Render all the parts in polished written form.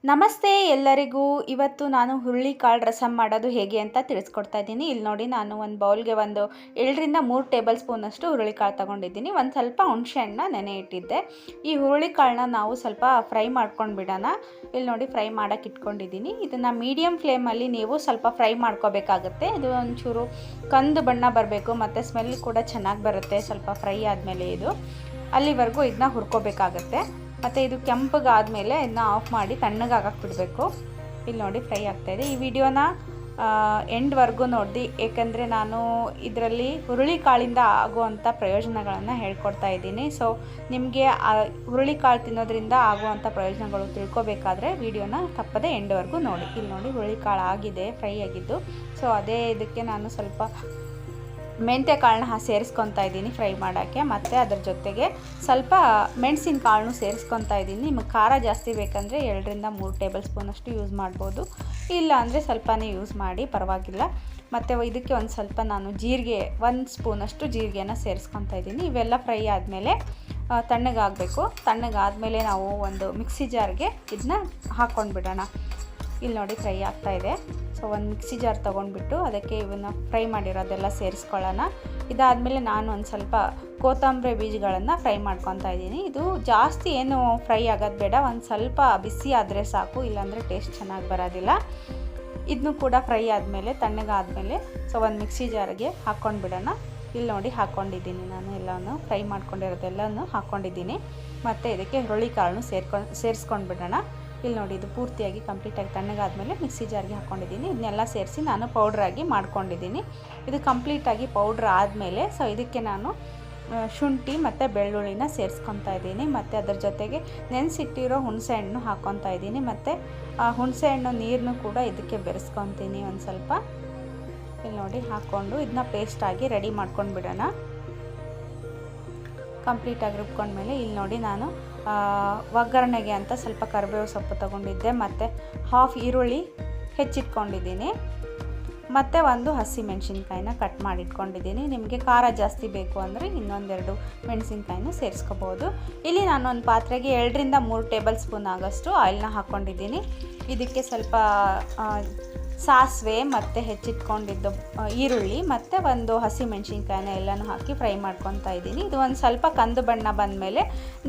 ನಮಸ್ತೆ ಎಲ್ಲರಿಗೂ. ಇವತ್ತು ನಾನು ಹುರುಳಿಕಾಳು ರಸಂ ಮಾಡೋದು ಹೇಗೆ ಅಂತ ತಿಳಿಸ್ಕೊಡ್ತಾ ಇದ್ದೀನಿ. ಇಲ್ಲಿ ನೋಡಿ, ನಾನು ಒಂದು ಬೌಲ್ಗೆ 2ರಿಂದ 3 ಟೇಬಲ್ ಸ್ಪೂನಷ್ಟು ಹುರುಳಿಕಾಳು ತೊಗೊಂಡಿದ್ದೀನಿ. ಒಂದು ಸ್ವಲ್ಪ ಹುಣಸೆಹಣ್ಣನ್ನ ನೆನೆ ಇಟ್ಟಿದ್ದೆ. ಈ ಹುರುಳಿಕಾಳನ್ನ ನಾವು ಸ್ವಲ್ಪ ಫ್ರೈ ಮಾಡ್ಕೊಂಡು ಬಿಡೋಣ. ಇಲ್ಲಿ ನೋಡಿ, ಫ್ರೈ ಮಾಡೋಕ್ಕೆ ಇಟ್ಕೊಂಡಿದ್ದೀನಿ. ಇದನ್ನು ಮೀಡಿಯಮ್ ಫ್ಲೇಮಲ್ಲಿ ನೀವು ಸ್ವಲ್ಪ ಫ್ರೈ ಮಾಡ್ಕೋಬೇಕಾಗುತ್ತೆ. ಇದು ಒಂಚೂರು ಕಂದು ಬಣ್ಣ ಬರಬೇಕು ಮತ್ತು ಸ್ಮೆಲ್ ಕೂಡ ಚೆನ್ನಾಗಿ ಬರುತ್ತೆ. ಸ್ವಲ್ಪ ಫ್ರೈ ಆದಮೇಲೆ ಅಲ್ಲಿವರೆಗೂ ಇದನ್ನ ಹುರ್ಕೋಬೇಕಾಗತ್ತೆ. ಮತ್ತು ಇದು ಕೆಂಪಗಾದಮೇಲೆ ಇದನ್ನ ಆಫ್ ಮಾಡಿ ತಣ್ಣಗಾಗಕ್ಕೆ ಬಿಡಬೇಕು. ಇಲ್ಲಿ ನೋಡಿ, ಫ್ರೈ ಆಗ್ತಾಯಿದೆ. ಈ ವಿಡಿಯೋನ ಎಂಡ್ವರೆಗೂ ನೋಡಿ, ಏಕೆಂದರೆ ನಾನು ಇದರಲ್ಲಿ ಹುರುಳಿಕಾಳಿಂದ ಆಗುವಂಥ ಪ್ರಯೋಜನಗಳನ್ನು ಹೇಳ್ಕೊಡ್ತಾ ಇದ್ದೀನಿ. ಸೊ ನಿಮಗೆ ಹುರುಳಿಕಾಳು ತಿನ್ನೋದ್ರಿಂದ ಆಗುವಂಥ ಪ್ರಯೋಜನಗಳು ತಿಳ್ಕೊಬೇಕಾದ್ರೆ ವಿಡಿಯೋನ ತಪ್ಪದೆ ಎಂಡ್ವರೆಗೂ ನೋಡಿ. ಇಲ್ಲಿ ನೋಡಿ, ಹುರುಳಿಕಾಳು ಆಗಿದೆ, ಫ್ರೈ ಆಗಿದ್ದು. ಸೊ ಅದೇ ಇದಕ್ಕೆ ನಾನು ಸ್ವಲ್ಪ ಮೆಂತ್ಯ ಕಾಳನ್ನ ಸೇರಿಸ್ಕೊತಾ ಇದ್ದೀನಿ ಫ್ರೈ ಮಾಡೋಕ್ಕೆ. ಮತ್ತು ಅದರ ಜೊತೆಗೆ ಸ್ವಲ್ಪ ಮೆಣಸಿನ ಕಾಳನ್ನು ಸೇರಿಸ್ಕೊತಾ ಇದ್ದೀನಿ. ನಿಮಗೆ ಖಾರ ಜಾಸ್ತಿ ಬೇಕಂದರೆ 2ರಿಂದ 3 ಟೇಬಲ್ ಸ್ಪೂನಷ್ಟು ಯೂಸ್ ಮಾಡ್ಬೋದು, ಇಲ್ಲ ಅಂದರೆ ಸ್ವಲ್ಪನೇ ಯೂಸ್ ಮಾಡಿ, ಪರವಾಗಿಲ್ಲ. ಮತ್ತು ಇದಕ್ಕೆ ಒಂದು ಸ್ವಲ್ಪ ನಾನು ಜೀರಿಗೆ 1 ಸ್ಪೂನಷ್ಟು ಜೀರಿಗೆನ ಸೇರಿಸ್ಕೊತಾ ಇದ್ದೀನಿ. ಇವೆಲ್ಲ ಫ್ರೈ ಆದಮೇಲೆ ತಣ್ಣಗಾಗಬೇಕು. ತಣ್ಣಗಾದಮೇಲೆ ನಾವು ಒಂದು ಮಿಕ್ಸಿ ಜಾರ್ಗೆ ಇದನ್ನ ಹಾಕ್ಕೊಂಡು ಬಿಡೋಣ. ಇಲ್ಲಿ ನೋಡಿ, ಫ್ರೈ ಆಗ್ತಾಯಿದೆ. ಸೊ ಒಂದು ಮಿಕ್ಸಿ ಜಾರ್ ತೊಗೊಂಡ್ಬಿಟ್ಟು ಅದಕ್ಕೆ ಇವನ್ನ ಫ್ರೈ ಮಾಡಿರೋದೆಲ್ಲ ಸೇರಿಸ್ಕೊಳ್ಳೋಣ. ಇದಾದಮೇಲೆ ನಾನು ಒಂದು ಸ್ವಲ್ಪ ಕೊತ್ತಂಬರಿ ಬೀಜಗಳನ್ನು ಫ್ರೈ ಮಾಡ್ಕೊತಾ ಇದ್ದೀನಿ. ಇದು ಜಾಸ್ತಿ ಏನು ಫ್ರೈ ಆಗೋದು ಬೇಡ, ಒಂದು ಸ್ವಲ್ಪ ಬಿಸಿ ಆದರೆ ಸಾಕು, ಇಲ್ಲಾಂದರೆ ಟೇಸ್ಟ್ ಚೆನ್ನಾಗಿ ಬರೋದಿಲ್ಲ. ಇದನ್ನು ಕೂಡ ಫ್ರೈ ಆದಮೇಲೆ ತಣ್ಣಗಾದಮೇಲೆ ಸೊ ಒಂದು ಮಿಕ್ಸಿ ಜಾರ್ಗೆ ಹಾಕ್ಕೊಂಡು ಬಿಡೋಣ. ಇಲ್ಲಿ ನೋಡಿ, ಹಾಕ್ಕೊಂಡಿದ್ದೀನಿ ನಾನು ಎಲ್ಲನೂ ಫ್ರೈ ಮಾಡ್ಕೊಂಡಿರೋದೆಲ್ಲನೂ ಹಾಕ್ಕೊಂಡಿದ್ದೀನಿ. ಮತ್ತು ಇದಕ್ಕೆ ಹುರುಳಿಕಾಳನ್ನು ಸೇರಿಸ್ಕೊಂಡು ಬಿಡೋಣ. ಇಲ್ಲಿ ನೋಡಿ, ಇದು ಪೂರ್ತಿಯಾಗಿ ಕಂಪ್ಲೀಟಾಗಿ ತಣ್ಣಗಾದಮೇಲೆ ಮಿಕ್ಸಿ ಜಾರ್ಗೆ ಹಾಕ್ಕೊಂಡಿದ್ದೀನಿ. ಇದನ್ನೆಲ್ಲ ಸೇರಿಸಿ ನಾನು ಪೌಡ್ರಾಗಿ ಮಾಡ್ಕೊಂಡಿದ್ದೀನಿ. ಇದು ಕಂಪ್ಲೀಟಾಗಿ ಪೌಡ್ರ್ ಆದಮೇಲೆ ಸೊ ಇದಕ್ಕೆ ನಾನು ಶುಂಠಿ ಮತ್ತು ಬೆಳ್ಳುಳ್ಳಿನ ಸೇರಿಸ್ಕೊತಾ ಇದ್ದೀನಿ. ಮತ್ತು ಅದರ ಜೊತೆಗೆ ನೆನೆಸಿಟ್ಟಿರೋ ಹುಣಸೆಹಣ್ಣು ಹಾಕ್ಕೊತಾ ಇದ್ದೀನಿ. ಮತ್ತು ಹುಣಸೆಹಣ್ಣು ನೀರನ್ನು ಕೂಡ ಇದಕ್ಕೆ ಬೆರೆಸ್ಕೊತೀನಿ ಒಂದು ಸ್ವಲ್ಪ. ಇಲ್ಲಿ ನೋಡಿ, ಹಾಕ್ಕೊಂಡು ಇದನ್ನ ಪೇಸ್ಟಾಗಿ ರೆಡಿ ಮಾಡ್ಕೊಂಡು ಬಿಡೋಣ. ಕಂಪ್ಲೀಟಾಗಿ ರುಬ್ಕೊಂಡ್ಮೇಲೆ ಇಲ್ಲಿ ನೋಡಿ, ನಾನು ಒಗ್ಗರಣೆಗೆ ಅಂತ ಸ್ವಲ್ಪ ಕರಿಬೇವು ಸೊಪ್ಪು ತೊಗೊಂಡಿದ್ದೆ, ಮತ್ತು ಹಾಫ್ ಈರುಳ್ಳಿ ಹೆಚ್ಚಿಟ್ಕೊಂಡಿದ್ದೀನಿ, ಮತ್ತು ಒಂದು ಹಸಿಮೆಣಸಿನ್ಕಾಯಿನ ಕಟ್ ಮಾಡಿಟ್ಕೊಂಡಿದ್ದೀನಿ. ನಿಮಗೆ ಖಾರ ಜಾಸ್ತಿ ಬೇಕು ಅಂದರೆ ಇನ್ನೊಂದೆರಡು ಮೆಣಸಿನ್ಕಾಯಿನೂ ಸೇರಿಸ್ಕೋಬೋದು. ಇಲ್ಲಿ ನಾನು ಒಂದು ಪಾತ್ರೆಗೆ 2ರಿಂದ 3 ಟೇಬಲ್ ಸ್ಪೂನ್ ಆಗೋಷ್ಟು ಆಯಿಲ್ನ ಹಾಕ್ಕೊಂಡಿದ್ದೀನಿ. ಇದಕ್ಕೆ ಸ್ವಲ್ಪ ಸಾಸಿವೆ ಮತ್ತು ಹೆಚ್ಚಿಟ್ಕೊಂಡಿದ್ದು ಈರುಳ್ಳಿ ಮತ್ತು ಒಂದು ಹಸಿಮೆಣಸಿನ್ಕಾಯಿನ ಎಲ್ಲನೂ ಹಾಕಿ ಫ್ರೈ ಮಾಡ್ಕೊತಾ ಇದ್ದೀನಿ. ಇದು ಒಂದು ಸ್ವಲ್ಪ ಕಂದು ಬಣ್ಣ ಬಂದಮೇಲೆ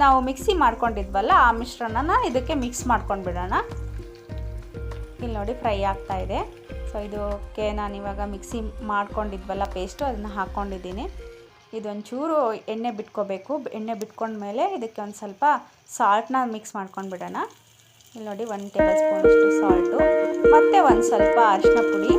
ನಾವು ಮಿಕ್ಸಿ ಮಾಡ್ಕೊಂಡಿದ್ವಲ್ಲ, ಆ ಮಿಶ್ರಣನ ಇದಕ್ಕೆ ಮಿಕ್ಸ್ ಮಾಡ್ಕೊಂಡು ಬಿಡೋಣ. ಇಲ್ಲಿ ನೋಡಿ, ಫ್ರೈ ಆಗ್ತಾಯಿದೆ. ಸೊ ಇದಕ್ಕೆ ನಾನಿವಾಗ ಮಿಕ್ಸಿ ಮಾಡ್ಕೊಂಡಿದ್ವಲ್ಲ ಪೇಸ್ಟು, ಅದನ್ನು ಹಾಕ್ಕೊಂಡಿದ್ದೀನಿ. ಇದೊಂಚೂರು ಎಣ್ಣೆ ಬಿಟ್ಕೋಬೇಕು. ಎಣ್ಣೆ ಬಿಟ್ಕೊಂಡ್ಮೇಲೆ ಇದಕ್ಕೆ ಒಂದು ಸ್ವಲ್ಪ ಸಾಲ್ಟನ್ನ ಮಿಕ್ಸ್ ಮಾಡ್ಕೊಂಡು ಬಿಡೋಣ. ಇಲ್ಲಿ ನೋಡಿ, 1 ಟೇಬಲ್ ಸ್ಪೂನಷ್ಟು ಸಾಲ್ಟು ಮತ್ತು ಒಂದು ಸ್ವಲ್ಪ ಅರಿಶಿನ ಪುಡಿ,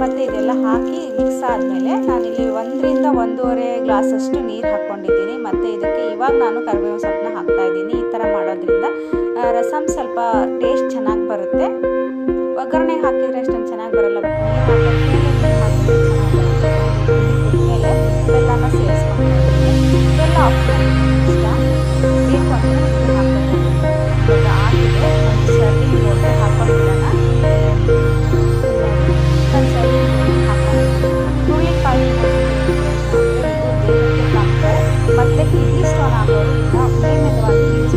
ಮತ್ತು ಇದೆಲ್ಲ ಹಾಕಿ ಮಿಕ್ಸ್ ಆದಮೇಲೆ ನಾನಿಲ್ಲಿ 1ರಿಂದ 1.5 ಗ್ಲಾಸಷ್ಟು ನೀರು ಹಾಕ್ಕೊಂಡಿದ್ದೀನಿ. ಮತ್ತು ಇದಕ್ಕೆ ಇವಾಗ ನಾನು ಕರಿಬೇವು ಸೊಪ್ಪನ್ನ ಹಾಕ್ತಾಯಿದ್ದೀನಿ. ಈ ಥರ ಮಾಡೋದ್ರಿಂದ ರಸಂ ಸ್ವಲ್ಪ ಟೇಸ್ಟ್ ಚೆನ್ನಾಗಿ ಬರುತ್ತೆ. ಒಗ್ಗರಣೆ ಹಾಕಿದರೆ ಅಷ್ಟೊಂದು ಚೆನ್ನಾಗಿ ಬರೋಲ್ಲ, ಬಟ್ ನೀರು ಹಾಕಿದ್ರೆ ಮೇಲೆ ಬೆಲ್ಲನ ಸೇರಿಸ್ಕೊಂಡಿದ್ದೀನಿ. ಬೆಲ್ಲ ಆಪ್ಷನಲ್, ಇಷ್ಟ ಬೇಕು ಅಂದರೆ ಇದಕ್ಕೆ ಹಾಕ್ಕೊಂಡು ಆಗಿದೆ. ಒಂದು ಸರ್ವಿಂಗ್ ಬೋಲ್ಗೆ ಹಾಕ್ಕೊಂಡಿರೋಣ. ಒಂದು ಸರ್ವಿಂಗ್ ಬೋಲ್ಗೆ ಹಾಕ್ಕೊಂಡು ಹುರುಳಿಕಾಳು ದೇಹಕ್ಕೆ ತಂಪು ಮತ್ತು ಕಿಡ್ನಿ ಸ್ಟೋನ್ ಆಗೋರು ಇದನ್ನ ನಿಯಮಿತವಾಗಿ ಯೂಸ್